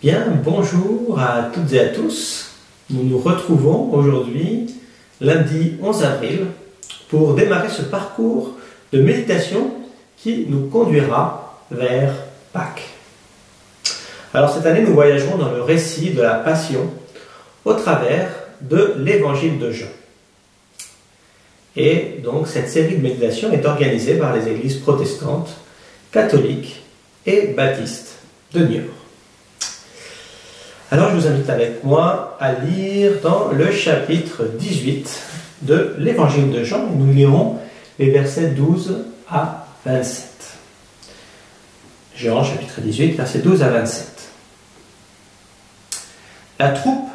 Bien, bonjour à toutes et à tous. Nous nous retrouvons aujourd'hui, lundi 11 avril, pour démarrer ce parcours de méditation qui nous conduira vers Pâques. Alors cette année, nous voyagerons dans le récit de la Passion au travers de l'Évangile de Jean. Et donc cette série de méditations est organisée par les églises protestantes, catholiques et baptistes de Niort. Alors je vous invite avec moi à lire dans le chapitre 18 de l'Évangile de Jean. Nous lirons les versets 12 à 27. Jean, chapitre 18, versets 12 à 27. La troupe,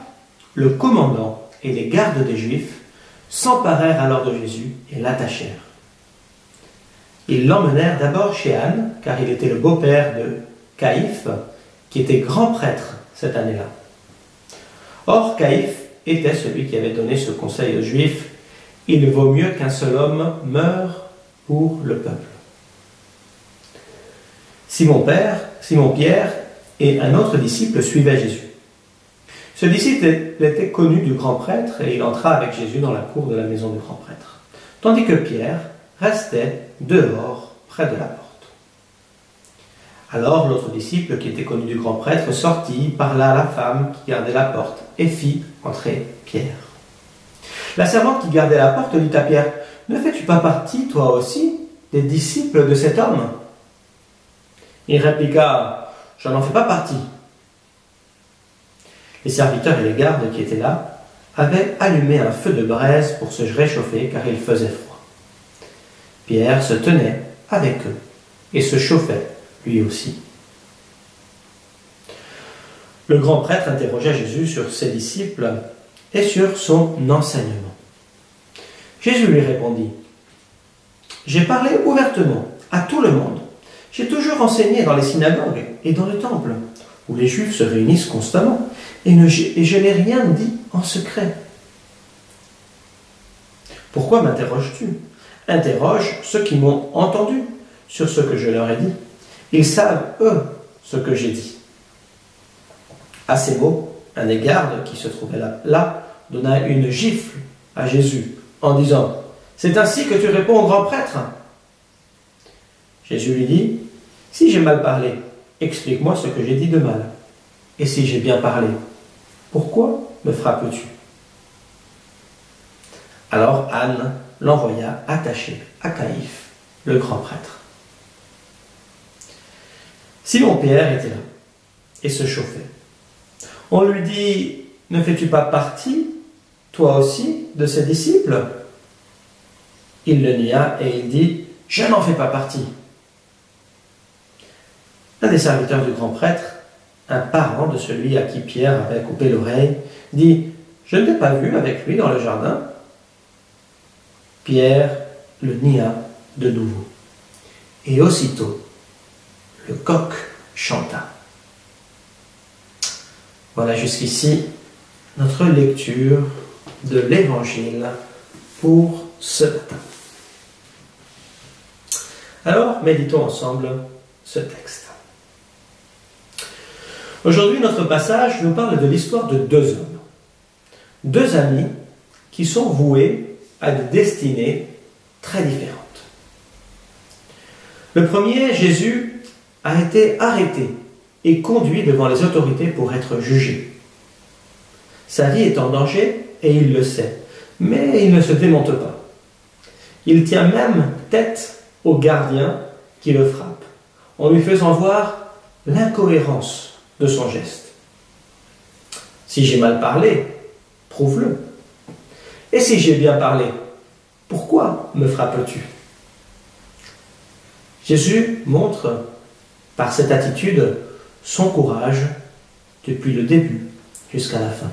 le commandant et les gardes des Juifs s'emparèrent alors de Jésus et l'attachèrent. Ils l'emmenèrent d'abord chez Anne, car il était le beau-père de Caïphe, qui était grand prêtre cette année-là. Or, Caïphe était celui qui avait donné ce conseil aux Juifs: il vaut mieux qu'un seul homme meure pour le peuple. Simon Pierre et un autre disciple suivaient Jésus. Ce disciple était connu du grand prêtre et il entra avec Jésus dans la cour de la maison du grand prêtre, tandis que Pierre restait dehors près de la porte. Alors l'autre disciple, qui était connu du grand prêtre, sortit, parla à la femme qui gardait la porte et fit entrer Pierre. La servante qui gardait la porte dit à Pierre: « Ne fais-tu pas partie, toi aussi, des disciples de cet homme ?» Il répliqua: « Je n'en fais pas partie. » Les serviteurs et les gardes qui étaient là avaient allumé un feu de braise pour se réchauffer car il faisait froid. Pierre se tenait avec eux et se chauffait lui aussi. Le grand prêtre interrogea Jésus sur ses disciples et sur son enseignement. Jésus lui répondit: « J'ai parlé ouvertement à tout le monde. J'ai toujours enseigné dans les synagogues et dans le temple, où les Juifs se réunissent constamment, et je n'ai rien dit en secret. Pourquoi m'interroges-tu? Interroge ceux qui m'ont entendu sur ce que je leur ai dit. Ils savent, eux, ce que j'ai dit. » À ces mots, un des gardes qui se trouvait là donna une gifle à Jésus en disant: « C'est ainsi que tu réponds au grand prêtre ?» Jésus lui dit: « Si j'ai mal parlé, explique-moi ce que j'ai dit de mal. Et si j'ai bien parlé, pourquoi me frappes-tu » Alors Anne l'envoya attacher à Caïphe, le grand prêtre. Simon Pierre était là et se chauffait. On lui dit: « Ne fais-tu pas partie, toi aussi, de ses disciples ?» Il le nia et il dit: « Je n'en fais pas partie. » Un des serviteurs du grand prêtre, un parent de celui à qui Pierre avait coupé l'oreille, dit: « Je ne t'ai pas vu avec lui dans le jardin. » Pierre le nia de nouveau. Et aussitôt, le coq chanta. Voilà jusqu'ici notre lecture de l'Évangile pour ce matin. Alors, méditons ensemble ce texte. Aujourd'hui, notre passage nous parle de l'histoire de deux hommes, deux amis qui sont voués à des destinées très différentes. Le premier, Jésus, a été arrêté et conduit devant les autorités pour être jugé. Sa vie est en danger et il le sait, mais il ne se démonte pas. Il tient même tête au gardien qui le frappe, en lui faisant voir l'incohérence de son geste. « Si j'ai mal parlé, prouve-le. Et si j'ai bien parlé, pourquoi me frappes-tu » Jésus montre par cette attitude son courage depuis le début jusqu'à la fin.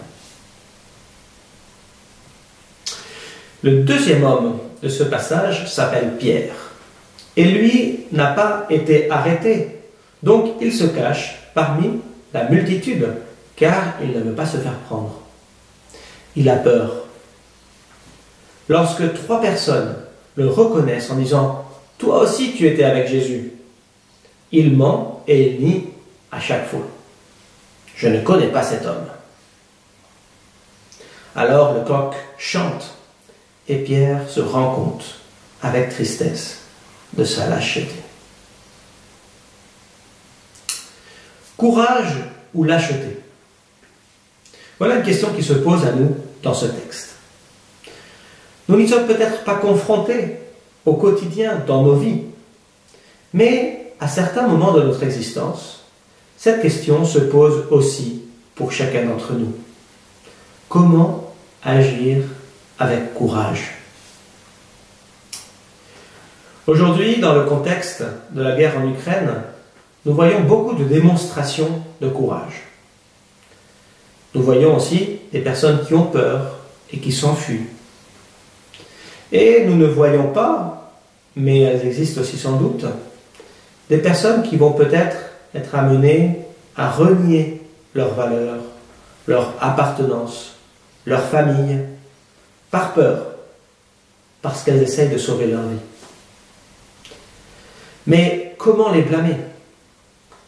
Le deuxième homme de ce passage s'appelle Pierre. Et lui n'a pas été arrêté, donc il se cache parmi la multitude, car il ne veut pas se faire prendre. Il a peur. Lorsque 3 personnes le reconnaissent en disant « Toi aussi tu étais avec Jésus », il ment et il nie à chaque fois. Je ne connais pas cet homme. » Alors le coq chante et Pierre se rend compte avec tristesse de sa lâcheté. Courage ou lâcheté? Voilà une question qui se pose à nous dans ce texte. Nous n'y sommes peut-être pas confrontés au quotidien dans nos vies, mais à certains moments de notre existence, cette question se pose aussi pour chacun d'entre nous. Comment agir avec courage? Aujourd'hui, dans le contexte de la guerre en Ukraine, nous voyons beaucoup de démonstrations de courage. Nous voyons aussi des personnes qui ont peur et qui s'enfuient. Et nous ne voyons pas, mais elles existent aussi sans doute, des personnes qui vont peut-être être amenées à renier leurs valeurs, leur appartenance, leur famille, par peur, parce qu'elles essayent de sauver leur vie. Mais comment les blâmer?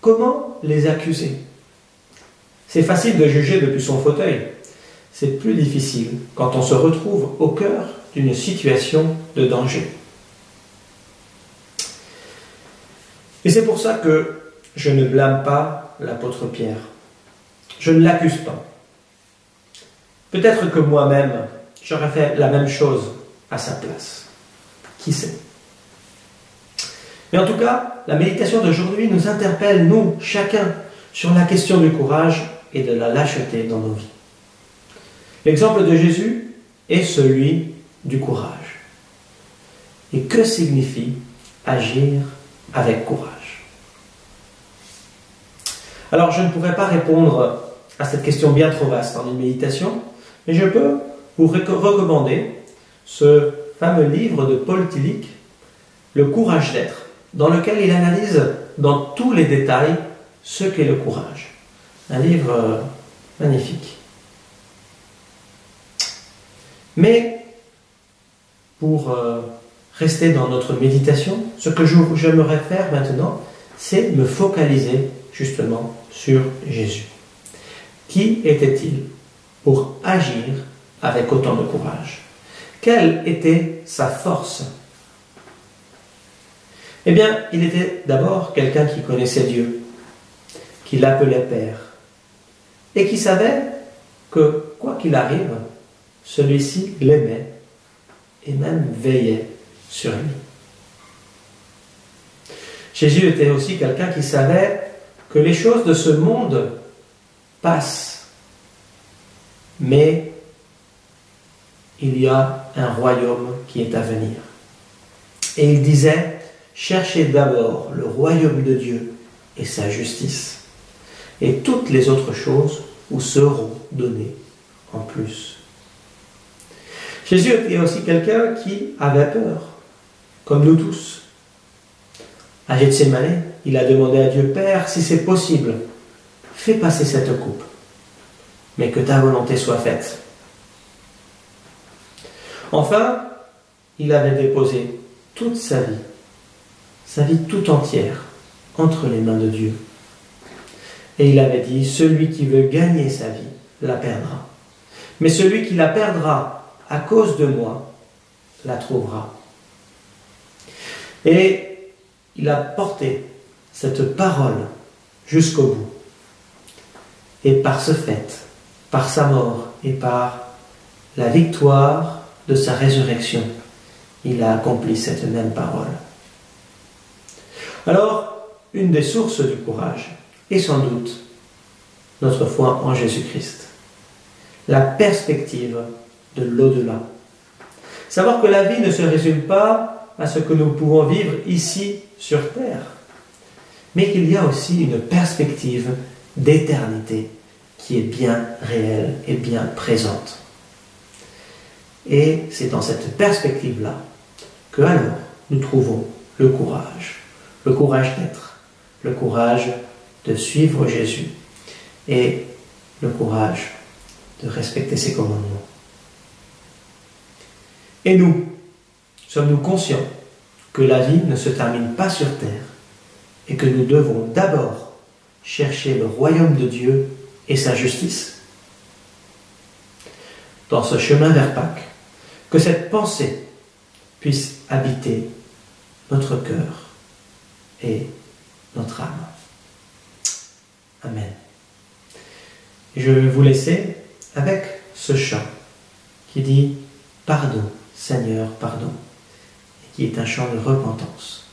Comment les accuser? C'est facile de juger depuis son fauteuil. C'est plus difficile quand on se retrouve au cœur d'une situation de danger. Et c'est pour ça que je ne blâme pas l'apôtre Pierre. Je ne l'accuse pas. Peut-être que moi-même, j'aurais fait la même chose à sa place. Qui sait? Mais en tout cas, la méditation d'aujourd'hui nous interpelle, nous, chacun, sur la question du courage et de la lâcheté dans nos vies. L'exemple de Jésus est celui du courage. Et que signifie agir avec courage? Alors, je ne pourrais pas répondre à cette question bien trop vaste en une méditation, mais je peux vous recommander ce fameux livre de Paul Tillich, Le courage d'être, dans lequel il analyse dans tous les détails ce qu'est le courage. Un livre magnifique. Mais pour rester dans notre méditation, ce que j'aimerais faire maintenant, c'est me focaliser justement sur Jésus. Qui était-il pour agir avec autant de courage? Quelle était sa force? Eh bien, il était d'abord quelqu'un qui connaissait Dieu, qui l'appelait Père, et qui savait que, quoi qu'il arrive, celui-ci l'aimait et même veillait sur lui. Jésus était aussi quelqu'un qui savait que les choses de ce monde passent, mais il y a un royaume qui est à venir. Et il disait: cherchez d'abord le royaume de Dieu et sa justice, et toutes les autres choses vous seront données en plus. Jésus était aussi quelqu'un qui avait peur, comme nous tous. À Gethsémani, il a demandé à Dieu: Père, si c'est possible, fais passer cette coupe, mais que ta volonté soit faite. Enfin, il avait déposé toute sa vie tout entière, entre les mains de Dieu. Et il avait dit: celui qui veut gagner sa vie la perdra. Mais celui qui la perdra à cause de moi la trouvera. Et il a porté cette parole jusqu'au bout. Et par ce fait, par sa mort et par la victoire de sa résurrection, il a accompli cette même parole. Alors, une des sources du courage est sans doute notre foi en Jésus-Christ. La perspective de l'au-delà. Savoir que la vie ne se résume pas à ce que nous pouvons vivre ici sur terre, mais qu'il y a aussi une perspective d'éternité qui est bien réelle et bien présente. Et c'est dans cette perspective-là que alors nous trouvons le courage d'être, le courage de suivre Jésus et le courage de respecter ses commandements. Et nous, sommes-nous conscients que la vie ne se termine pas sur terre et que nous devons d'abord chercher le royaume de Dieu et sa justice. Dans ce chemin vers Pâques, que cette pensée puisse habiter notre cœur et notre âme. Amen. Et je vais vous laisser avec ce chant qui dit « Pardon, Seigneur, pardon », et qui est un chant de repentance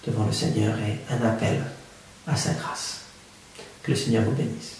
devant le Seigneur et un appel à sa grâce. Que le Seigneur vous bénisse.